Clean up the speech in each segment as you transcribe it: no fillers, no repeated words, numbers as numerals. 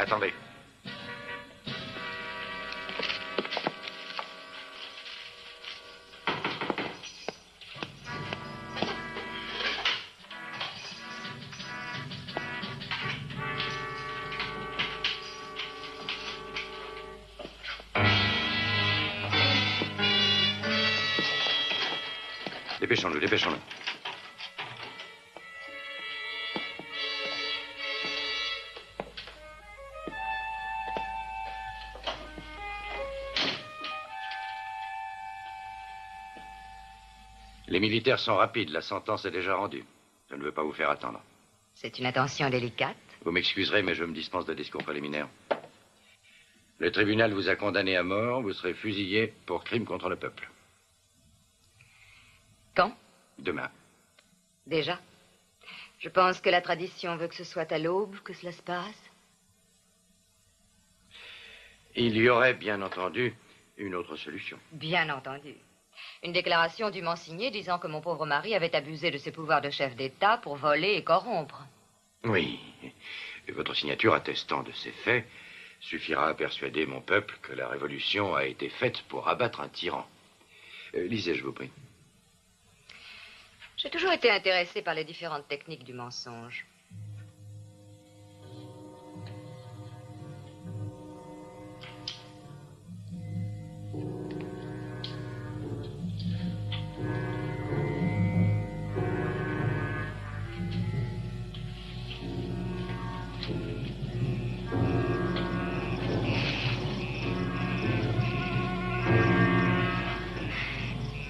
Attendez. Dépêchons-nous, dépêchons-nous. Les militaires sont rapides, la sentence est déjà rendue. Je ne veux pas vous faire attendre. C'est une attention délicate. Vous m'excuserez, mais je me dispense de discours préliminaire. Le tribunal vous a condamné à mort, vous serez fusillé pour crime contre le peuple. Quand? Demain. Déjà? Je pense que la tradition veut que ce soit à l'aube que cela se passe. Il y aurait, bien entendu, une autre solution. Bien entendu. Une déclaration dûment signée disant que mon pauvre mari avait abusé de ses pouvoirs de chef d'État pour voler et corrompre. Oui. Et votre signature attestant de ces faits suffira à persuader mon peuple que la révolution a été faite pour abattre un tyran. Lisez, je vous prie. J'ai toujours été intéressée par les différentes techniques du mensonge.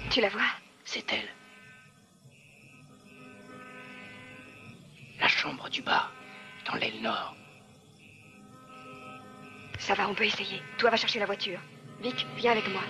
Tu la vois? C'est elle. La chambre du bas, dans l'aile nord. Ça va, on peut essayer. Toi, va chercher la voiture. Vic, viens avec moi.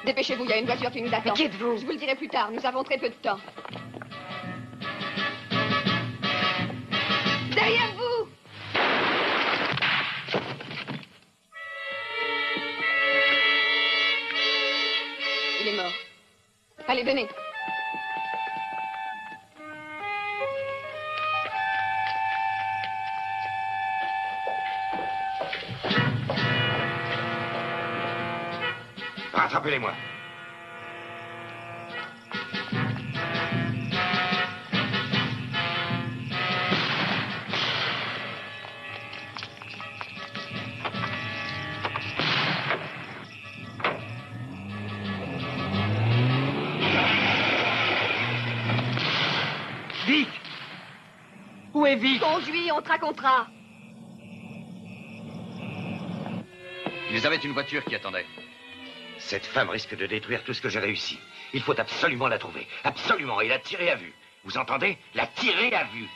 Dépêchez-vous, il y a une voiture qui nous attend. Mais qui êtes-vous? Je vous le dirai plus tard, nous avons très peu de temps. Derrière vous! Il est mort. Allez, venez. Rattrapez-les-moi. Vic! Où est Vic? Conduis, on te racontera. Ils avaient une voiture qui attendait. Cette femme risque de détruire tout ce que j'ai réussi. Il faut absolument la trouver. Absolument. Et la tirer à vue. Vous entendez? La tirer à vue.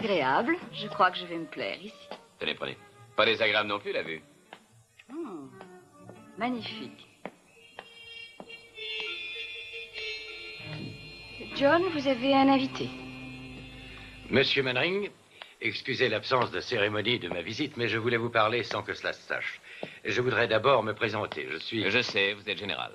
agréable. Je crois que je vais me plaire ici. Tenez, prenez. Pas désagréable non plus, la vue. Magnifique. John, vous avez un invité. Monsieur Mannering, excusez l'absence de cérémonie de ma visite, mais je voulais vous parler sans que cela se sache. Je voudrais d'abord me présenter. Je sais, vous êtes général.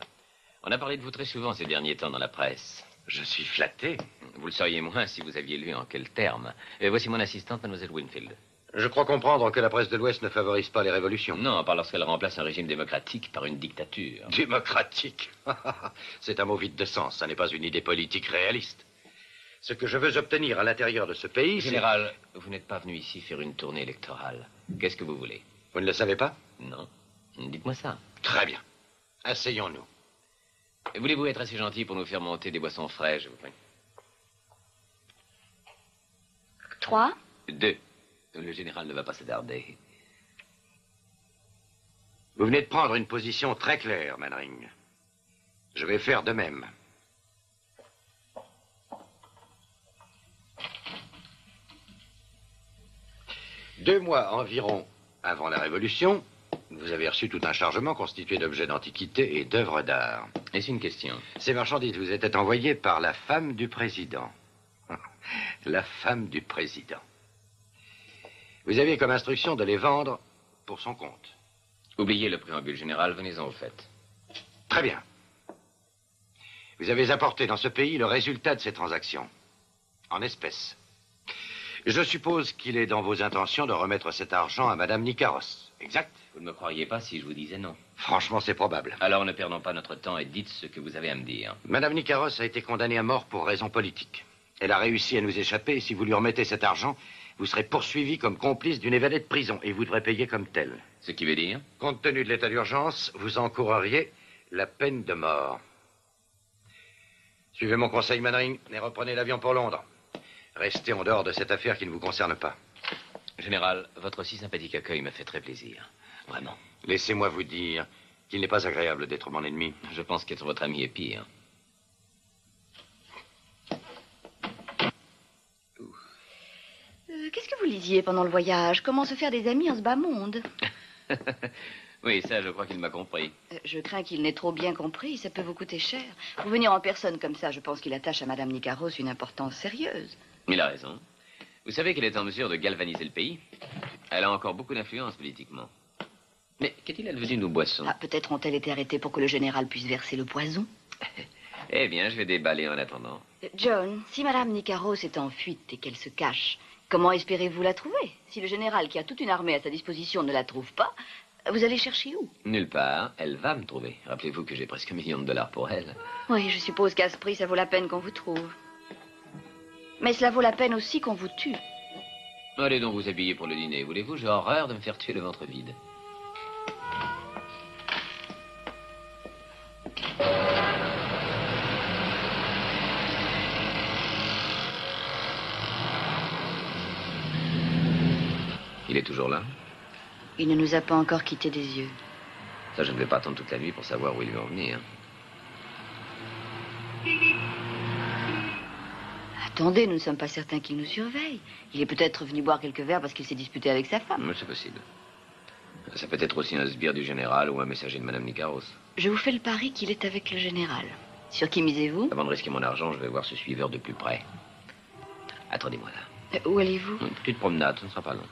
On a parlé de vous très souvent ces derniers temps dans la presse. Je suis flatté. Vous le seriez moins si vous aviez lu en quels termes. Et voici mon assistante, mademoiselle Winfield. Je crois comprendre que la presse de l'Ouest ne favorise pas les révolutions. Non, pas lorsqu'elle remplace un régime démocratique par une dictature. Démocratique? C'est un mot vide de sens, ça n'est pas une idée politique réaliste. Ce que je veux obtenir à l'intérieur de ce pays, Général, vous n'êtes pas venu ici faire une tournée électorale. Qu'est-ce que vous voulez? Vous ne le savez pas? Non. Dites-moi ça. Très bien. Asseyons-nous. Voulez-vous être assez gentil pour nous faire monter des boissons fraîches, je vous prie? 3. 2. Le général ne va pas s'attarder. Vous venez de prendre une position très claire, Mannering. Je vais faire de même. Deux mois environ avant la Révolution, vous avez reçu tout un chargement constitué d'objets d'antiquité et d'œuvres d'art. Est-ce une question? Ces marchandises vous étaient envoyées par la femme du président. La femme du président. Vous aviez comme instruction de les vendre pour son compte. Oubliez le préambule général, venez-en au fait. Très bien. Vous avez apporté dans ce pays le résultat de ces transactions, en espèces. Je suppose qu'il est dans vos intentions de remettre cet argent à Madame Nicaros, exact? Vous ne me croiriez pas si je vous disais non. Franchement, c'est probable. Alors ne perdons pas notre temps et dites ce que vous avez à me dire. Madame Nicaros a été condamnée à mort pour raisons politiques. Elle a réussi à nous échapper, et si vous lui remettez cet argent, vous serez poursuivi comme complice d'une évadée de prison, et vous devrez payer comme tel. Ce qui veut dire? Compte tenu de l'état d'urgence, vous encourriez la peine de mort. Suivez mon conseil, Mannering, et reprenez l'avion pour Londres. Restez en dehors de cette affaire qui ne vous concerne pas. Général, votre si sympathique accueil m'a fait très plaisir. Vraiment. Laissez-moi vous dire qu'il n'est pas agréable d'être mon ennemi. Je pense qu'être votre ami est pire. Qu'est-ce que vous lisiez pendant le voyage? Comment se faire des amis en ce bas monde? Oui, ça, je crois qu'il m'a compris. Je crains qu'il n'ait trop bien compris. Ça peut vous coûter cher. Pour venir en personne comme ça, je pense qu'il attache à Madame Nicaros une importance sérieuse. Il a raison. Vous savez qu'elle est en mesure de galvaniser le pays? Elle a encore beaucoup d'influence politiquement. Mais qu'est-il advenu de nos boissons? Ah, peut-être ont-elles été arrêtées pour que le général puisse verser le poison? Eh bien, je vais déballer en attendant. John, si Madame Nicaros est en fuite et qu'elle se cache, comment espérez-vous la trouver? Si le général, qui a toute une armée à sa disposition, ne la trouve pas, vous allez chercher où? Nulle part. Elle va me trouver. Rappelez-vous que j'ai presque $1 million pour elle. Oui, je suppose qu'à ce prix, ça vaut la peine qu'on vous trouve. Mais cela vaut la peine aussi qu'on vous tue. Allez donc vous habiller pour le dîner. Voulez-vous? J'ai horreur de me faire tuer le ventre vide. Il est toujours là? Il ne nous a pas encore quittés des yeux. Ça, je ne vais pas attendre toute la nuit pour savoir où il va en venir. Attendez, nous ne sommes pas certains qu'il nous surveille. Il est peut-être venu boire quelques verres parce qu'il s'est disputé avec sa femme. Mais c'est possible. Ça peut être aussi un sbire du général ou un messager de Madame Nicaros. Je vous fais le pari qu'il est avec le général. Sur qui misez-vous? Avant de risquer mon argent, je vais voir ce suiveur de plus près. Attendez-moi là. Où allez-vous? Une petite promenade, ce ne sera pas long.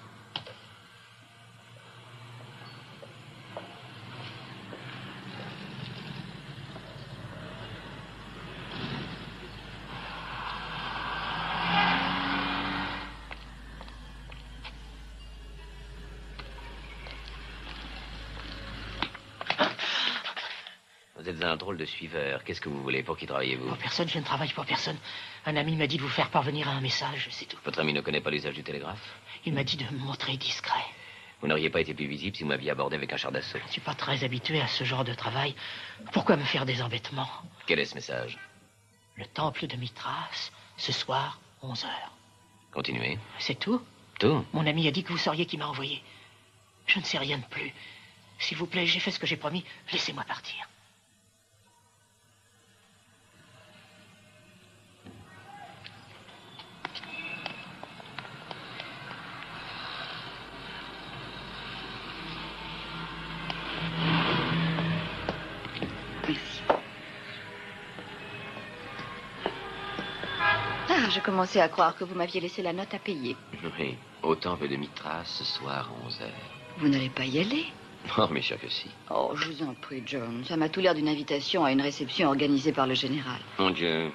Vous êtes un drôle de suiveur. Qu'est-ce que vous voulez? Pour qui travaillez-vous? Pour personne, je ne travaille pour personne. Un ami m'a dit de vous faire parvenir un message, c'est tout. Votre ami ne connaît pas l'usage du télégraphe? Il m'a dit de me montrer discret. Vous n'auriez pas été plus visible si vous m'aviez abordé avec un char d'assaut. Je ne suis pas très habitué à ce genre de travail. Pourquoi me faire des embêtements? Quel est ce message? Le temple de Mithras, ce soir, 11 heures. Continuez. C'est tout? Tout? Mon ami a dit que vous sauriez qui m'a envoyé. Je ne sais rien de plus. S'il vous plaît, j'ai fait ce que j'ai promis. Laissez-moi partir. je commençais à croire que vous m'aviez laissé la note à payer. Oui, au temple de Mithras ce soir à 11 heures. Vous n'allez pas y aller? Oh, mes chers que si. Oh, je vous en prie, John. Ça m'a tout l'air d'une invitation à une réception organisée par le général. Mon Dieu,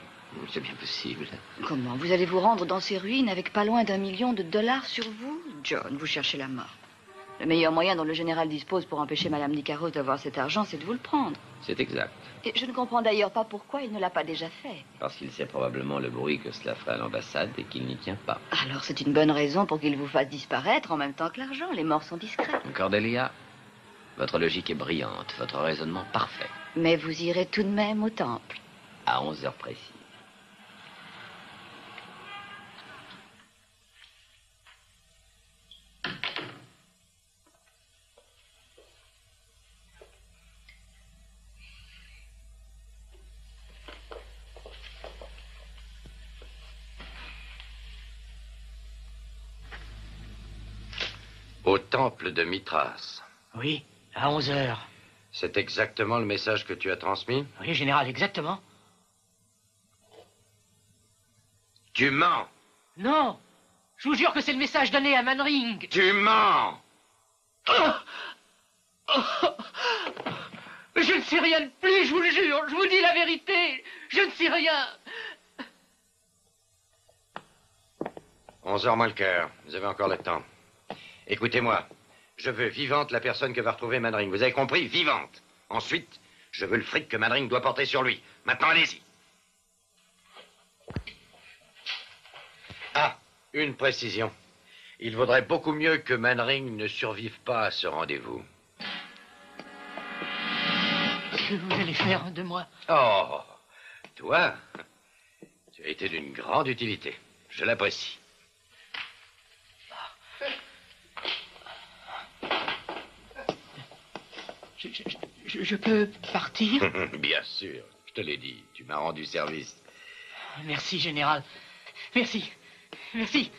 c'est bien possible. Comment? Vous allez vous rendre dans ces ruines avec pas loin d'1 million de dollars sur vous? John, vous cherchez la mort. Le meilleur moyen dont le général dispose pour empêcher Madame Nicaros d'avoir cet argent, c'est de vous le prendre. C'est exact. Et je ne comprends d'ailleurs pas pourquoi il ne l'a pas déjà fait. Parce qu'il sait probablement le bruit que cela ferait à l'ambassade et qu'il n'y tient pas. Alors c'est une bonne raison pour qu'il vous fasse disparaître en même temps que l'argent. Les morts sont discrets. Cordelia, votre logique est brillante, votre raisonnement parfait. Mais vous irez tout de même au temple. À 11 heures précises. Au temple de Mithras. Oui, à 11 heures. C'est exactement le message que tu as transmis? Oui, général, exactement. Tu mens! Non, je vous jure que c'est le message donné à Manring. Tu mens! Mais je ne sais rien de plus, je vous le jure. Je vous dis la vérité. Je ne sais rien. 11 heures moins le quart. Vous avez encore le temps. Écoutez-moi. Je veux vivante la personne que va retrouver Manring. Vous avez compris? Vivante. Ensuite, je veux le fric que Manring doit porter sur lui. Maintenant, allez-y. Ah, une précision. Il vaudrait beaucoup mieux que Manring ne survive pas à ce rendez-vous. Que vous allez faire de moi? Oh, toi, tu as été d'une grande utilité. Je l'apprécie. Je peux partir? Bien sûr, je te l'ai dit. Tu m'as rendu service. Merci, général. Merci. Merci.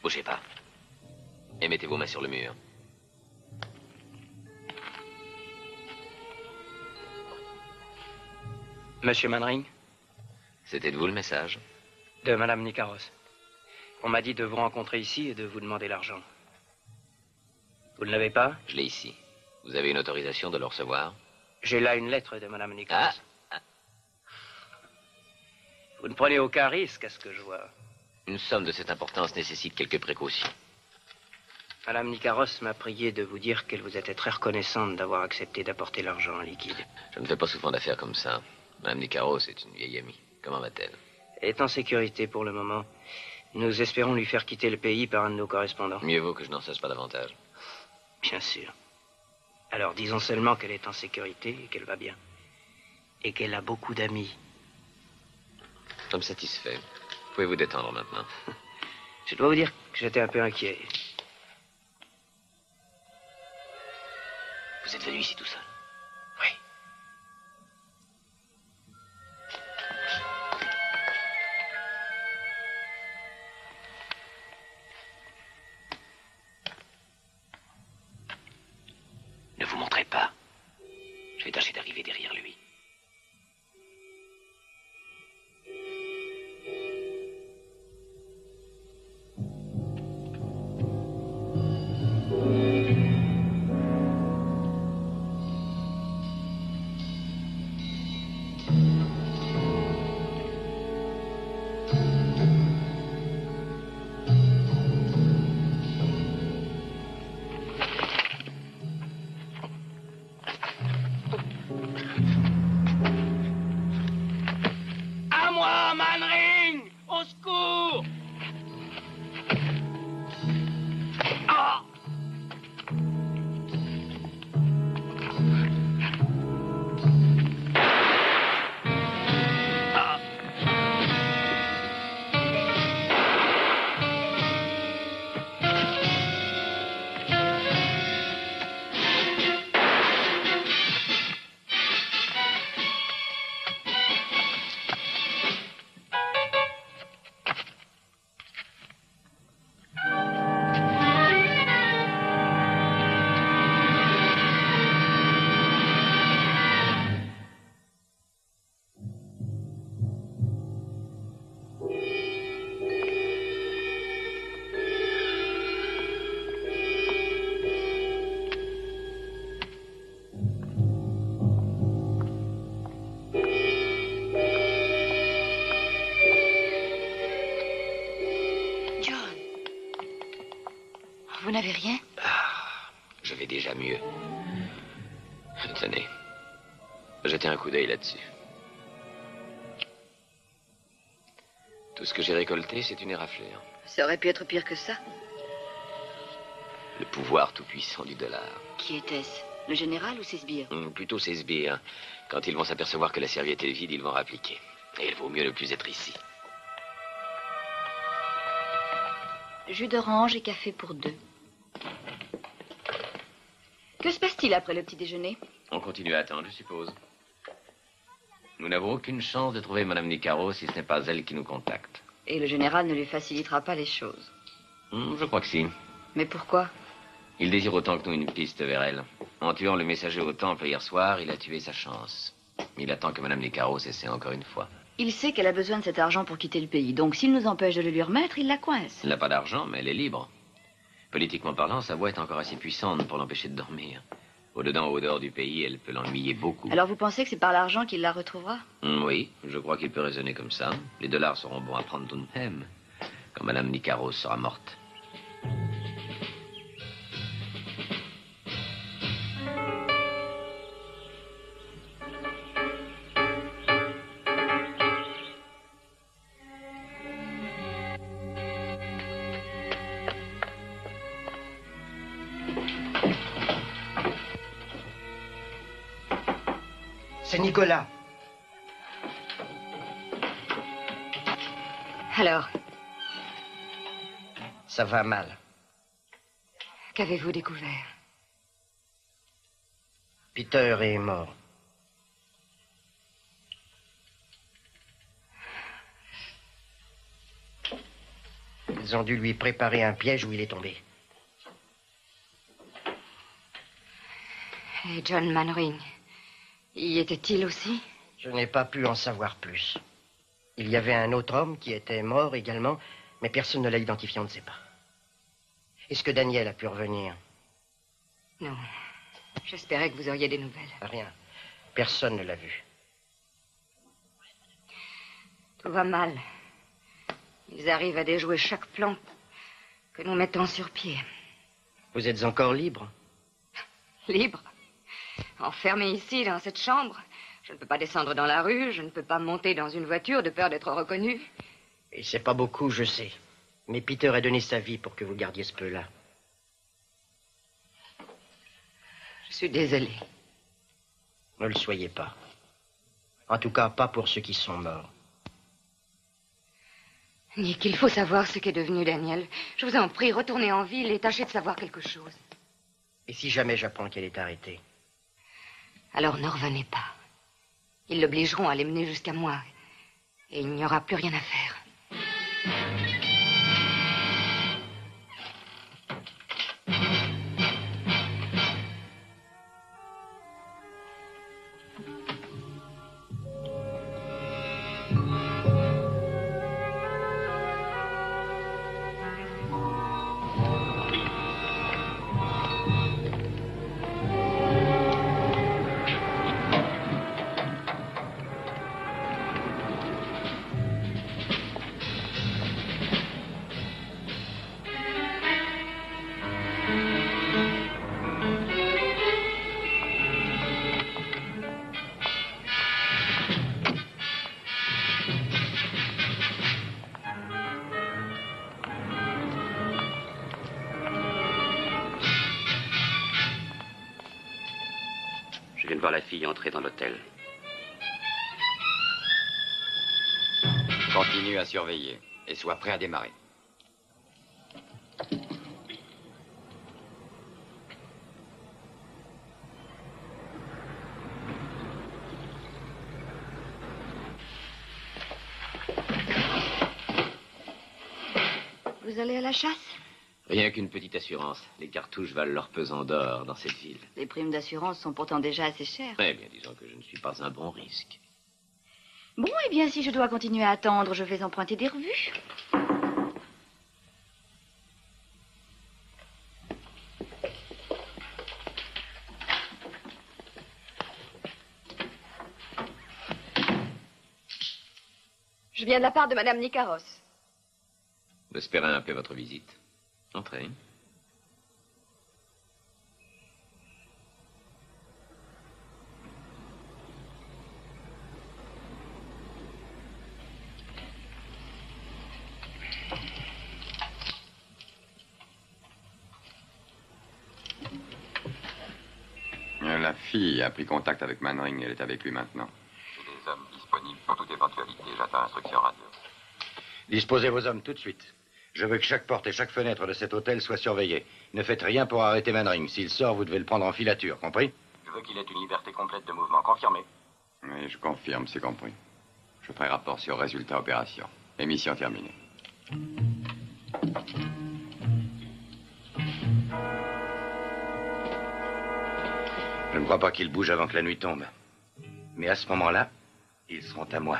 Bougez pas. Et mettez vos mains sur le mur. Monsieur Manring, C'était de vous le message? de Madame Nicaros. On m'a dit de vous rencontrer ici et de vous demander l'argent. Vous ne l'avez pas? Je l'ai ici. Vous avez une autorisation de le recevoir? J'ai là une lettre de Madame Nicaros. Ah. Vous ne prenez aucun risque, à ce que je vois. Une somme de cette importance nécessite quelques précautions. Madame Nicaros m'a prié de vous dire qu'elle vous était très reconnaissante d'avoir accepté d'apporter l'argent en liquide. Je ne fais pas souvent d'affaires comme ça. Madame Nicaros est une vieille amie. Comment va-t-elle? Elle est en sécurité pour le moment. Nous espérons lui faire quitter le pays par un de nos correspondants. Mieux vaut que je n'en sache pas davantage. Bien sûr. Alors disons seulement qu'elle est en sécurité et qu'elle va bien. Et qu'elle a beaucoup d'amis. Nous sommes satisfaits. Vous pouvez vous détendre maintenant. Je dois vous dire que j'étais un peu inquiet. Vous êtes venu ici tout seul? Oui. Ne vous montrez pas. Je vais tâcher d'arriver derrière lui. Vous n'avez rien? Je vais déjà mieux. Tenez. Jetez un coup d'œil là-dessus. Tout ce que j'ai récolté, c'est une éraflure. Ça aurait pu être pire que ça. Le pouvoir tout-puissant du dollar. Qui était-ce? Le général ou ses sbires? Plutôt ses sbires. Quand ils vont s'apercevoir que la serviette est vide, ils vont rappliquer. Et il vaut mieux ne plus être ici. Jus d'orange et café pour 2. Que se passe-t-il après le petit déjeuner? On continue à attendre, je suppose. Nous n'avons aucune chance de trouver Madame Nicaro si ce n'est pas elle qui nous contacte. Et le général ne lui facilitera pas les choses. Je crois que si. Mais pourquoi? Il désire autant que nous une piste vers elle. En tuant le messager au temple hier soir, il a tué sa chance. Il attend que Madame Nicaro s'essaie encore une fois. Il sait qu'elle a besoin de cet argent pour quitter le pays. Donc s'il nous empêche de le lui remettre, il la coince. Elle n'a pas d'argent, mais elle est libre. Politiquement parlant, sa voix est encore assez puissante pour l'empêcher de dormir. Au-dedans ou au dehors du pays, elle peut l'ennuyer beaucoup. Alors vous pensez que c'est par l'argent qu'il la retrouvera? Oui, je crois qu'il peut raisonner comme ça. Les dollars seront bons à prendre tout de même, quand Madame Nicaro sera morte. C'est Nicolas. Alors, Ça va mal. qu'avez-vous découvert? Peter est mort. Ils ont dû lui préparer un piège où il est tombé. Et John Mannering, y était-il aussi? Je n'ai pas pu en savoir plus. Il y avait un autre homme qui était mort également, mais personne ne l'a identifié, on ne sait pas. Est-ce que Daniel a pu revenir? Non. J'espérais que vous auriez des nouvelles. Rien. Personne ne l'a vu. Tout va mal. Ils arrivent à déjouer chaque plan que nous mettons sur pied. Vous êtes encore libre? Libre. Enfermé ici, dans cette chambre. Je ne peux pas descendre dans la rue, je ne peux pas monter dans une voiture de peur d'être reconnu. Et c'est pas beaucoup, je sais. Mais Peter a donné sa vie pour que vous gardiez ce peu-là. Je suis désolée. Ne le soyez pas. En tout cas, pas pour ceux qui sont morts. Nick, il faut savoir ce qu'est devenu Daniel. Je vous en prie, retournez en ville et tâchez de savoir quelque chose. Et si jamais j'apprends qu'elle est arrêtée? Alors ne revenez pas. Ils l'obligeront à les mener jusqu'à moi. Et il n'y aura plus rien à faire. Je viens de voir la fille entrer dans l'hôtel. Continue à surveiller et sois prêt à démarrer. Vous allez à la chasse? Rien qu'une petite assurance. Les cartouches valent leur pesant d'or dans cette ville. Les primes d'assurance sont pourtant déjà assez chères. Eh bien, disons que je ne suis pas un bon risque. Bon, eh bien, si je dois continuer à attendre, je vais emprunter des revues. Je viens de la part de Madame Nicaros. J'espérais un peu votre visite. Entrez. La fille a pris contact avec Manring. Elle est avec lui maintenant. J'ai des hommes disponibles pour toute éventualité. J'attends instruction radio. Disposez vos hommes tout de suite. Je veux que chaque porte et chaque fenêtre de cet hôtel soit surveillée. Ne faites rien pour arrêter Manring. S'il sort, vous devez le prendre en filature, compris? Je veux qu'il ait une liberté complète de mouvement. Confirmé. Oui, je confirme, c'est compris. Je ferai rapport sur résultat opération. Émission terminée. Je ne crois pas qu'ils bougent avant que la nuit tombe. Mais à ce moment-là, ils seront à moi.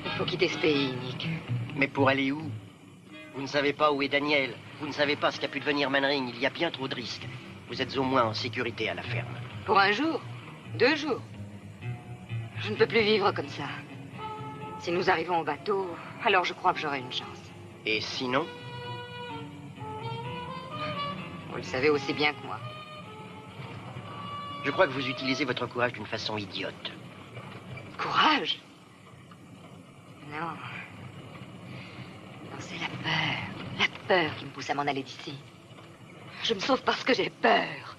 Il faut quitter ce pays, Nick. Mais pour aller où? Vous ne savez pas où est Daniel. Vous ne savez pas ce qu'a pu devenir Manring. Il y a bien trop de risques. Vous êtes au moins en sécurité à la ferme. Pour un jour, 2 jours. Je ne peux plus vivre comme ça. Si nous arrivons au bateau, alors je crois que j'aurai une chance. Et sinon? Vous le savez aussi bien que moi. Je crois que vous utilisez votre courage d'une façon idiote. Courage? Non. Non, c'est la peur. La peur qui me pousse à m'en aller d'ici. Je me sauve parce que j'ai peur.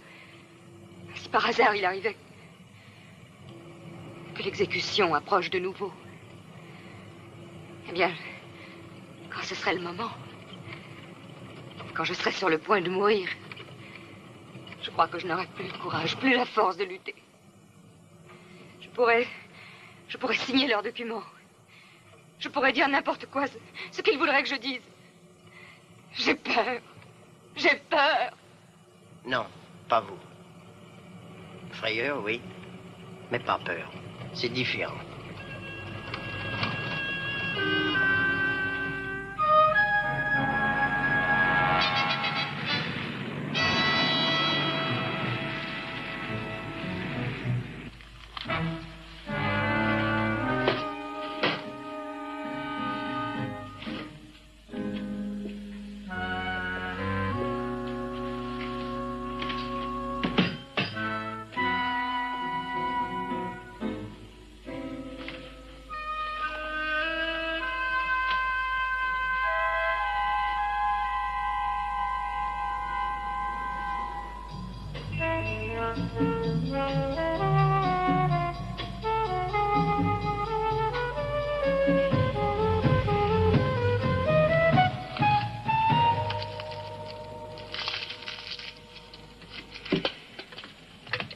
Si par hasard il arrivait que l'exécution approche de nouveau, eh bien, quand ce serait le moment, quand je serais sur le point de mourir, je crois que je n'aurais plus le courage, plus la force de lutter. Je pourrais signer leurs documents. Je pourrais dire n'importe quoi, ce qu'ils voudraient que je dise. J'ai peur. J'ai peur. Non, pas vous. Frayeur, oui, mais pas peur. C'est différent.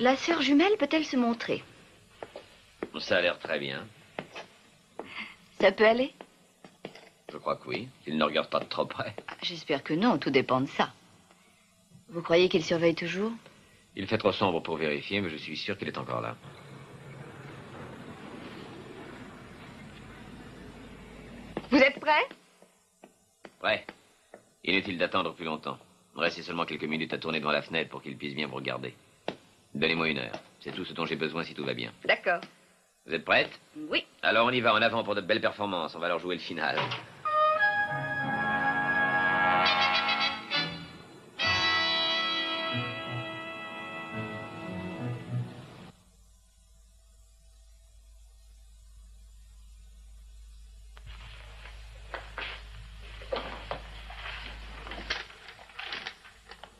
La sœur jumelle peut-elle se montrer? Ça a l'air très bien. Ça peut aller? Je crois que oui. Il ne regarde pas de trop près. J'espère que non, tout dépend de ça. Vous croyez qu'il surveille toujours? Il fait trop sombre pour vérifier, mais je suis sûr qu'il est encore là. Vous êtes prêts? Prêt. Inutile d'attendre plus longtemps. Restez seulement quelques minutes à tourner devant la fenêtre pour qu'il puisse bien vous regarder. Donnez-moi 1 heure. C'est tout ce dont j'ai besoin si tout va bien. D'accord. Vous êtes prête? Oui. Alors on y va, en avant pour de belles performances. On va leur jouer le final.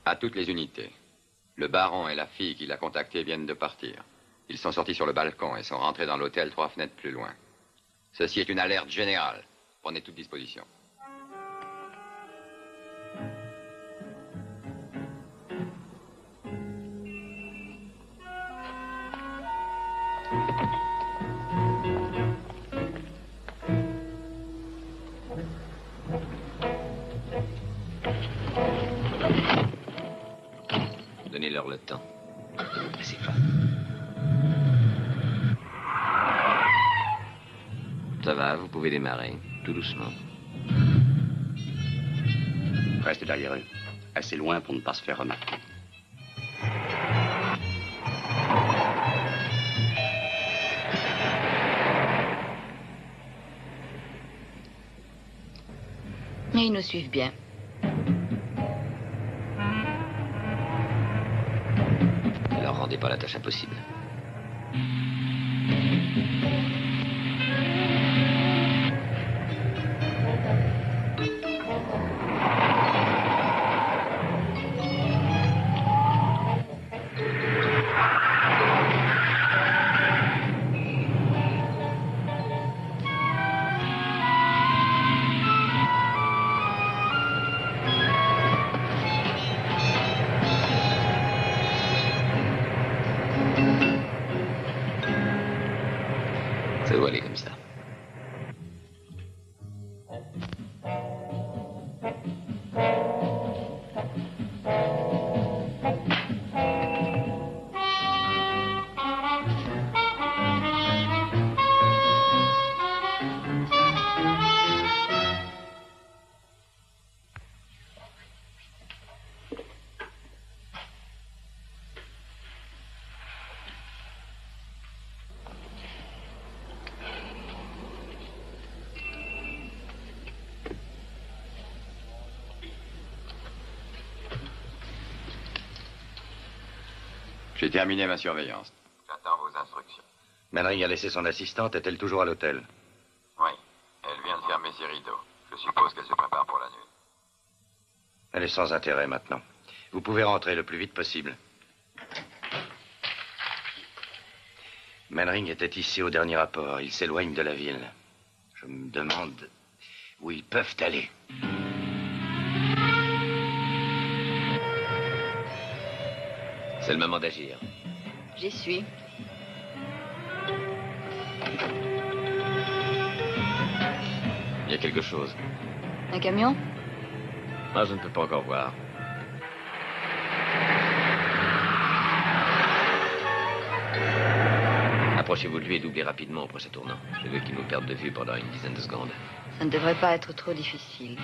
À toutes les unités. Le baron et la fille qui l'a contacté viennent de partir. Ils sont sortis sur le balcon et sont rentrés dans l'hôtel 3 fenêtres plus loin. Ceci est une alerte générale. Prenez toute disposition. Donnez-leur le temps. C'est pas. Ça va, vous pouvez démarrer, tout doucement. Reste derrière eux, assez loin pour ne pas se faire remarquer. Et ils nous suivent bien. Ne leur rendez pas la tâche impossible. Ça doit aller comme ça. J'ai terminé ma surveillance. J'attends vos instructions. Manring a laissé son assistante. Est-elle toujours à l'hôtel? Oui, elle vient de fermer ses rideaux. Je suppose qu'elle se prépare pour la nuit. Elle est sans intérêt maintenant. Vous pouvez rentrer le plus vite possible. Manring était ici au dernier rapport. Il s'éloigne de la ville. Je me demande où ils peuvent aller. C'est le moment d'agir. J'y suis. Il y a quelque chose. Un camion? Moi, je ne peux pas encore voir. Approchez-vous de lui et doublez rapidement au prochain tournant. Je veux qu'il nous perde de vue pendant une dizaine de secondes. Ça ne devrait pas être trop difficile.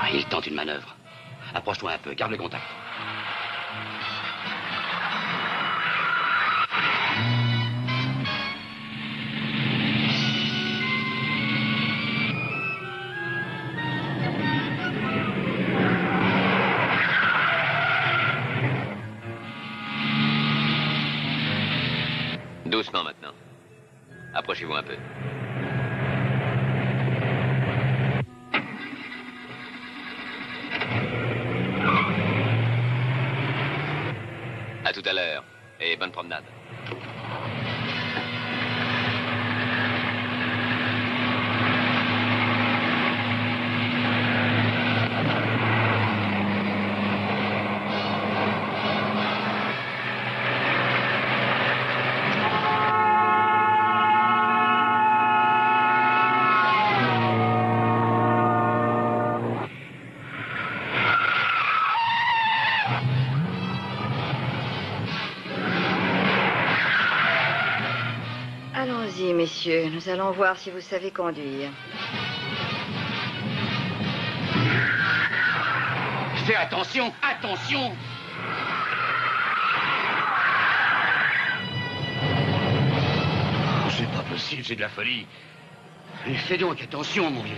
Ah, il tente une manœuvre. Approche-toi un peu, garde le contact. Doucement maintenant. Approchez-vous un peu. À tout à l'heure. Et bonne promenade. Allons-y, messieurs. Nous allons voir si vous savez conduire. Fais attention, attention! C'est pas possible, c'est de la folie. Mais fais donc attention, mon vieux.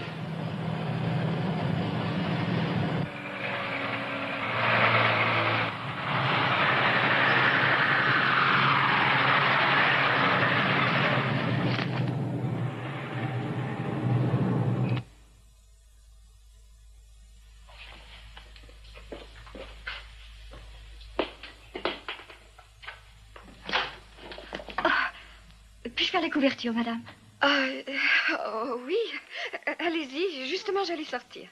Puis-je faire les couvertures, madame? Oh, oui. Allez-y. Justement, j'allais sortir.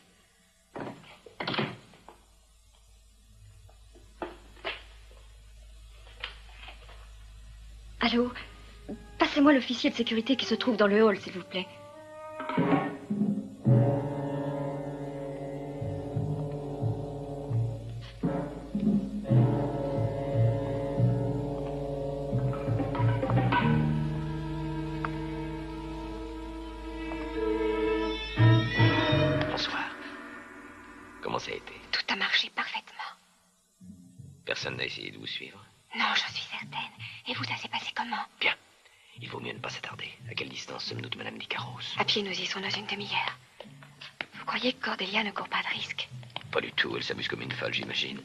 Allô? Passez-moi l'officier de sécurité qui se trouve dans le hall, s'il vous plaît. Bonsoir. Comment ça a été? Tout a marché parfaitement. Personne n'a essayé de vous suivre? Non, j'en suis certaine. Et vous, ça s'est passé comment? Bien. Il vaut mieux ne pas s'attarder. À quelle distance sommes-nous de Madame Nicaros? À pied, nous y sommes dans une demi-heure. Vous croyez que Cordelia ne court pas de risque? Pas du tout. Elle s'amuse comme une folle, j'imagine.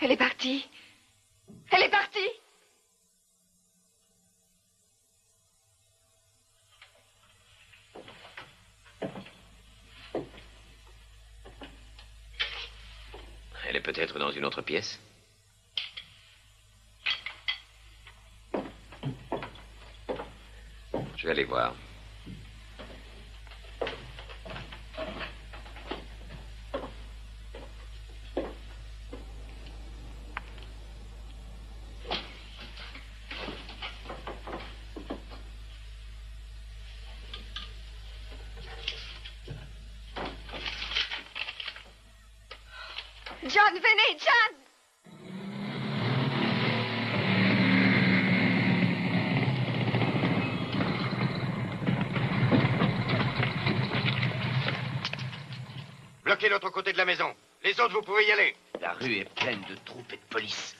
Elle est partie. Elle est partie. Elle est peut-être dans une autre pièce. Je vais aller voir. John, venez, John! Bloquez l'autre côté de la maison. Les autres, vous pouvez y aller. La rue est pleine de troupes et de police.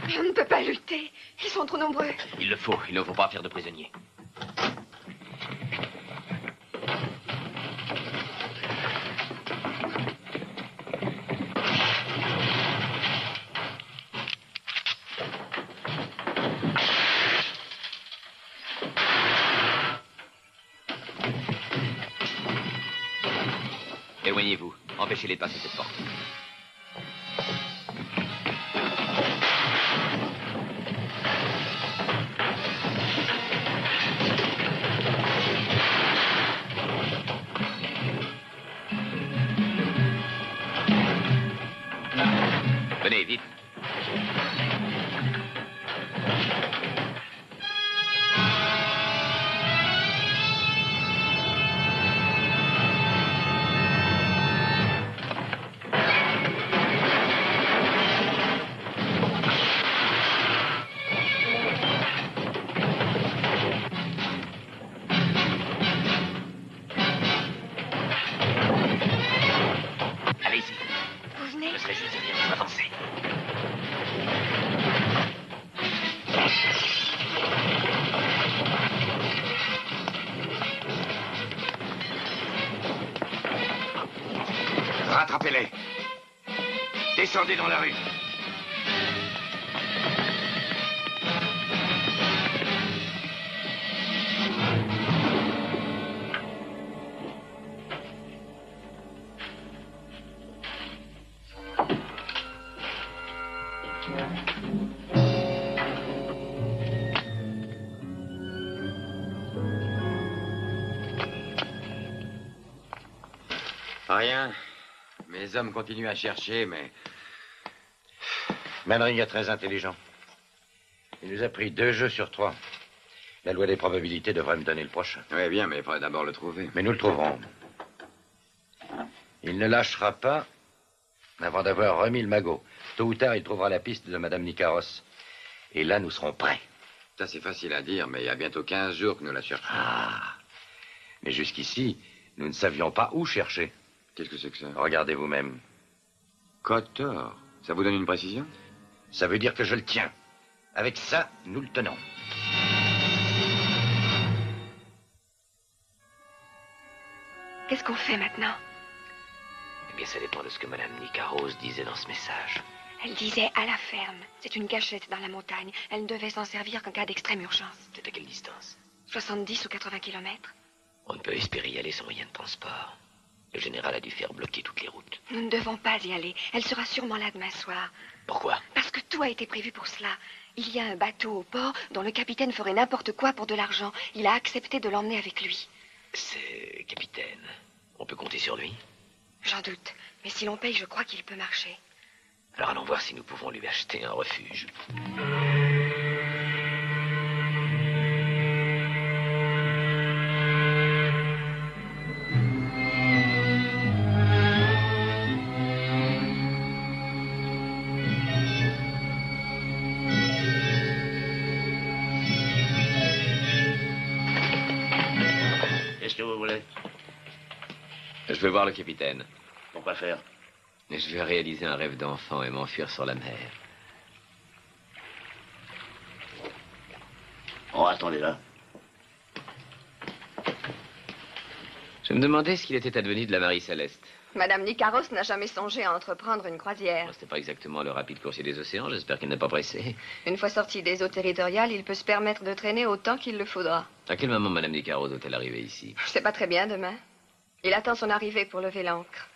Mais on ne peut pas lutter. Ils sont trop nombreux. Il le faut. Il ne faut pas faire de prisonniers. Éloignez-vous. Empêchez-les de passer cette porte. Venez, vite. Allez-y. Vous venez? Je serai juste derrière vous. Avancez. Rattrapez-les. Descendez dans la rue. Rien. Mes hommes continuent à chercher, mais... Manring est très intelligent. Il nous a pris 2 jeux sur 3. La loi des probabilités devrait me donner le prochain. Oui, bien, mais il faudrait d'abord le trouver. Mais nous le trouverons. Il ne lâchera pas avant d'avoir remis le magot. Tôt ou tard, il trouvera la piste de Madame Nicaros. Et là, nous serons prêts. Ça, c'est facile à dire, mais il y a bientôt 15 jours que nous la cherchons. Ah. Mais jusqu'ici, nous ne savions pas où chercher. Qu'est-ce que c'est que ça? Regardez vous-même. Kotor. Ça vous donne une précision? Ça veut dire que je le tiens. Avec ça, nous le tenons. Qu'est-ce qu'on fait maintenant? Eh bien, ça dépend de ce que Madame Nicaros disait dans ce message. Elle disait à la ferme. C'est une cachette dans la montagne. Elle ne devait s'en servir qu'en cas d'extrême urgence. C'est à quelle distance? 70 ou 80 kilomètres. On ne peut espérer y aller sans moyen de transport. Le général a dû faire bloquer toutes les routes. Nous ne devons pas y aller. Elle sera sûrement là demain soir. Pourquoi? Parce que tout a été prévu pour cela. Il y a un bateau au port dont le capitaine ferait n'importe quoi pour de l'argent. Il a accepté de l'emmener avec lui. C'est capitaine. On peut compter sur lui? J'en doute. Mais si l'on paye, je crois qu'il peut marcher. Alors allons voir si nous pouvons lui acheter un refuge. Qu'est-ce que vous voulez? Je veux voir le capitaine. Pourquoi faire? Et je vais réaliser un rêve d'enfant et m'enfuir sur la mer. Oh, attendez là. Je me demandais ce qu'il était advenu de la Marie Céleste. Madame Nicaros n'a jamais songé à entreprendre une croisière. C'était pas exactement le rapide coursier des océans. J'espère qu'elle n'est pas pressée. Une fois sorti des eaux territoriales, il peut se permettre de traîner autant qu'il le faudra. À quel moment Madame Nicaros est-elle arrivée ici? Je sais pas très bien demain. Il attend son arrivée pour lever l'ancre.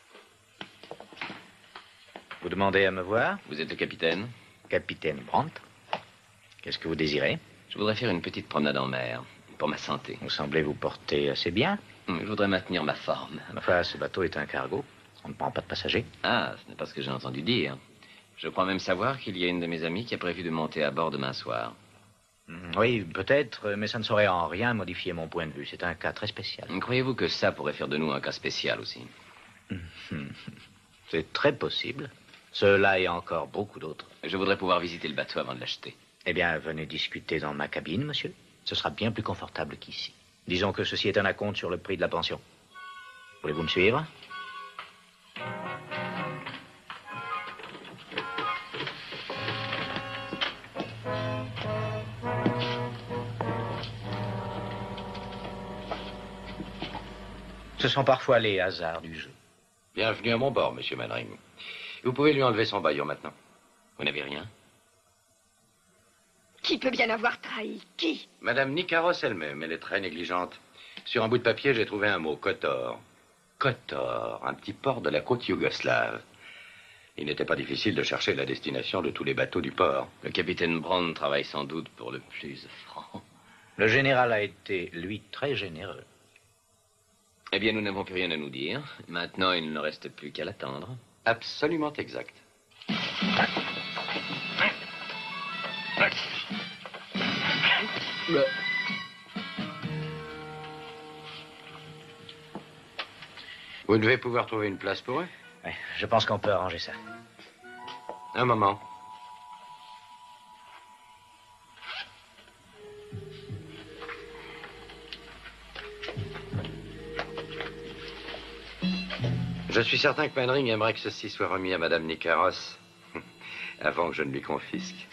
Vous demandez à me voir? Vous êtes le capitaine? Capitaine Brandt. Qu'est-ce que vous désirez? Je voudrais faire une petite promenade en mer, pour ma santé. Vous semblez vous porter assez bien. Je voudrais maintenir ma forme. Enfin, ce bateau est un cargo. On ne prend pas de passagers. Ah, ce n'est pas ce que j'ai entendu dire. Je crois même savoir qu'il y a une de mes amies qui a prévu de monter à bord demain soir. Oui, peut-être, mais ça ne saurait en rien modifier mon point de vue. C'est un cas très spécial. Croyez-vous que ça pourrait faire de nous un cas spécial aussi? C'est très possible. Cela et encore beaucoup d'autres. Je voudrais pouvoir visiter le bateau avant de l'acheter. Eh bien, venez discuter dans ma cabine, monsieur. Ce sera bien plus confortable qu'ici. Disons que ceci est un acompte sur le prix de la pension. Voulez-vous me suivre? Ce sont parfois les hasards du jeu. Bienvenue à mon bord, monsieur Mannering. Vous pouvez lui enlever son bâillon maintenant. Vous n'avez rien? Qui peut bien avoir trahi? Qui? Madame Nicaros elle-même, elle est très négligente. Sur un bout de papier, j'ai trouvé un mot, Kotor. Kotor, un petit port de la côte yougoslave. Il n'était pas difficile de chercher la destination de tous les bateaux du port. Le capitaine Brown travaille sans doute pour le plus franc. Le général a été, lui, très généreux. Eh bien, nous n'avons plus rien à nous dire. Maintenant, il ne reste plus qu'à l'attendre. Absolument exact. Vous devez pouvoir trouver une place pour eux? Oui, je pense qu'on peut arranger ça. Un moment. Je suis certain que Mannering aimerait que ceci soit remis à Madame Nicaros avant que je ne lui confisque.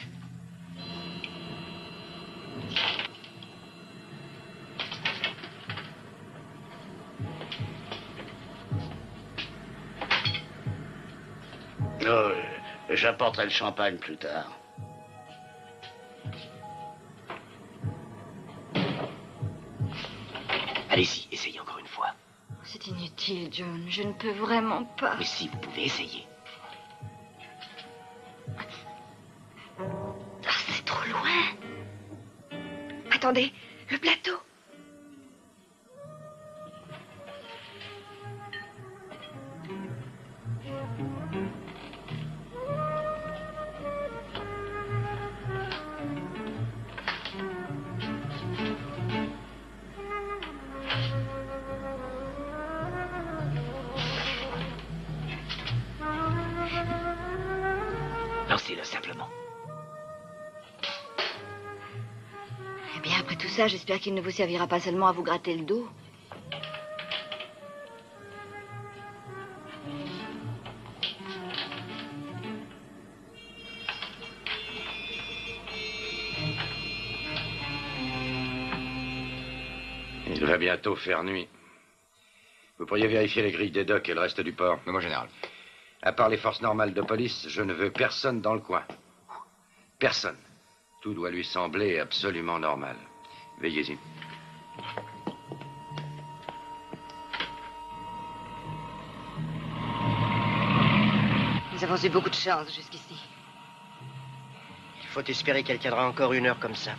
Oh, j'apporterai le champagne plus tard. Allez-y, essayez encore une fois. C'est inutile, John. Je ne peux vraiment pas. Mais si, vous pouvez essayer. Ah, c'est trop loin. Attendez, le plateau. Lancez-le simplement. Eh bien, après tout ça, j'espère qu'il ne vous servira pas seulement à vous gratter le dos. Il va bientôt faire nuit. Vous pourriez vérifier les grilles des docks et le reste du port. Mais mon général. À part les forces normales de police, je ne veux personne dans le coin. Personne. Tout doit lui sembler absolument normal. Veillez-y. Nous avons eu beaucoup de chance jusqu'ici. Il faut espérer qu'elle tiendra encore une heure comme ça.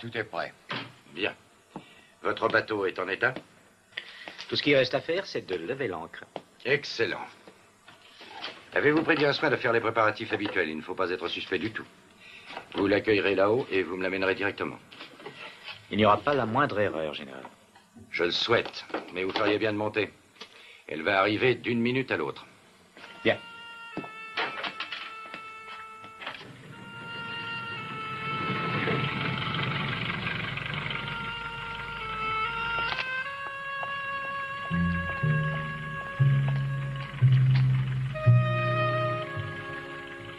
tout est prêt. Bien. Votre bateau est en état? Tout ce qui reste à faire, c'est de lever l'ancre. Excellent. Avez-vous pris bien soin de faire les préparatifs habituels? Il ne faut pas être suspect du tout. Vous l'accueillerez là-haut et vous me l'amènerez directement. Il n'y aura pas la moindre erreur, général. Je le souhaite, mais vous feriez bien de monter. Elle va arriver d'une minute à l'autre. Bien.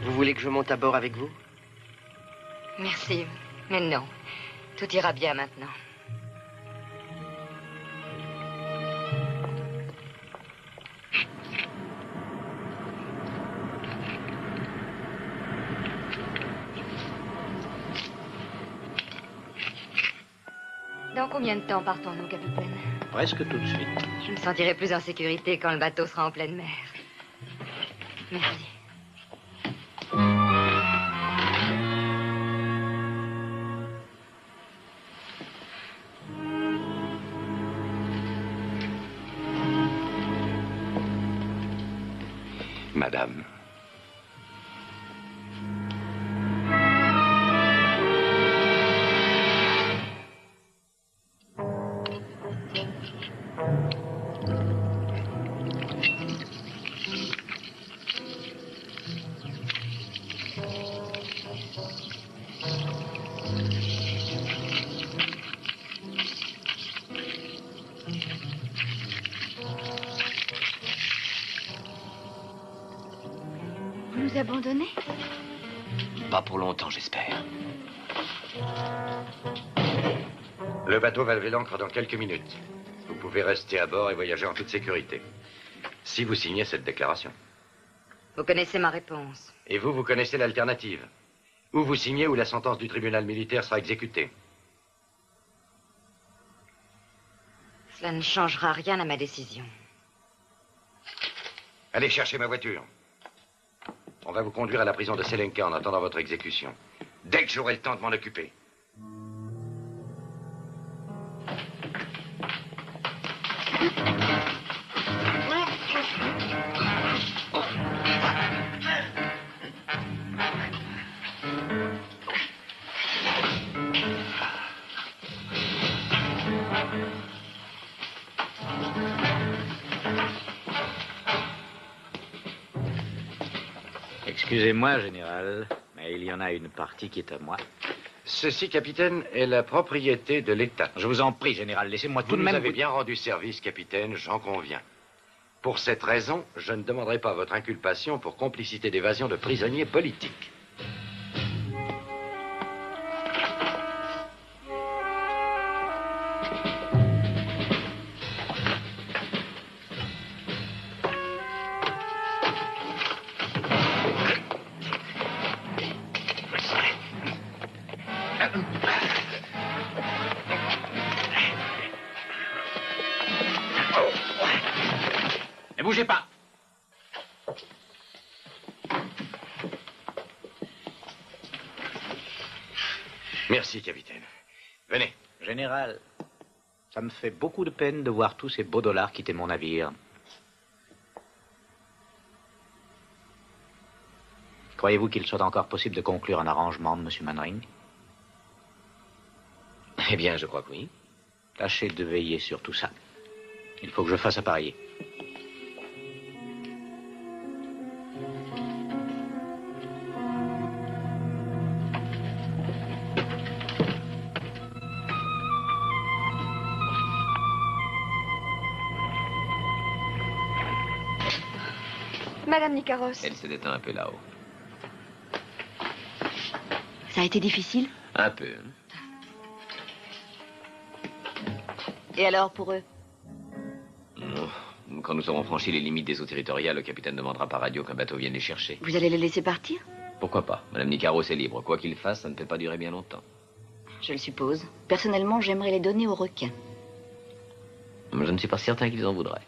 Vous voulez que je monte à bord avec vous? Merci, mais non. Tout ira bien maintenant. Dans combien de temps partons-nous, capitaine? Presque tout de suite. Je me sentirai plus en sécurité quand le bateau sera en pleine mer. Merci. Madame. Vous nous abandonnez? Pas pour longtemps, j'espère. Le bateau va lever l'ancre dans quelques minutes. Vous pouvez rester à bord et voyager en toute sécurité. Si vous signez cette déclaration. Vous connaissez ma réponse. Et vous connaissez l'alternative. Ou vous signez ou la sentence du tribunal militaire sera exécutée. Cela ne changera rien à ma décision. Allez chercher ma voiture. On va vous conduire à la prison de Selenka en attendant votre exécution. Dès que j'aurai le temps de m'en occuper. Excusez-moi, général, mais il y en a une partie qui est à moi. Ceci, capitaine, est la propriété de l'État. Je vous en prie, général, laissez-moi tout de même... Vous avez bien rendu service, capitaine, j'en conviens. Pour cette raison, je ne demanderai pas votre inculpation pour complicité d'évasion de prisonniers politiques. Ne bougez pas. Merci, capitaine. Venez. Général, ça me fait beaucoup de peine de voir tous ces beaux dollars quitter mon navire. Croyez-vous qu'il soit encore possible de conclure un arrangement de M. Mannering? Eh bien, je crois que oui. Tâchez de veiller sur tout ça. Il faut que je fasse appareiller. Madame Nicaros. Elle se détend un peu là-haut. Ça a été difficile? Un peu. Et alors, pour eux? Quand nous aurons franchi les limites des eaux territoriales, le capitaine demandera par radio qu'un bateau vienne les chercher. Vous allez les laisser partir? Pourquoi pas? Madame Nicaros est libre. Quoi qu'il fasse, ça ne peut pas durer bien longtemps. Je le suppose. Personnellement, j'aimerais les donner aux requins. Je ne suis pas certain qu'ils en voudraient.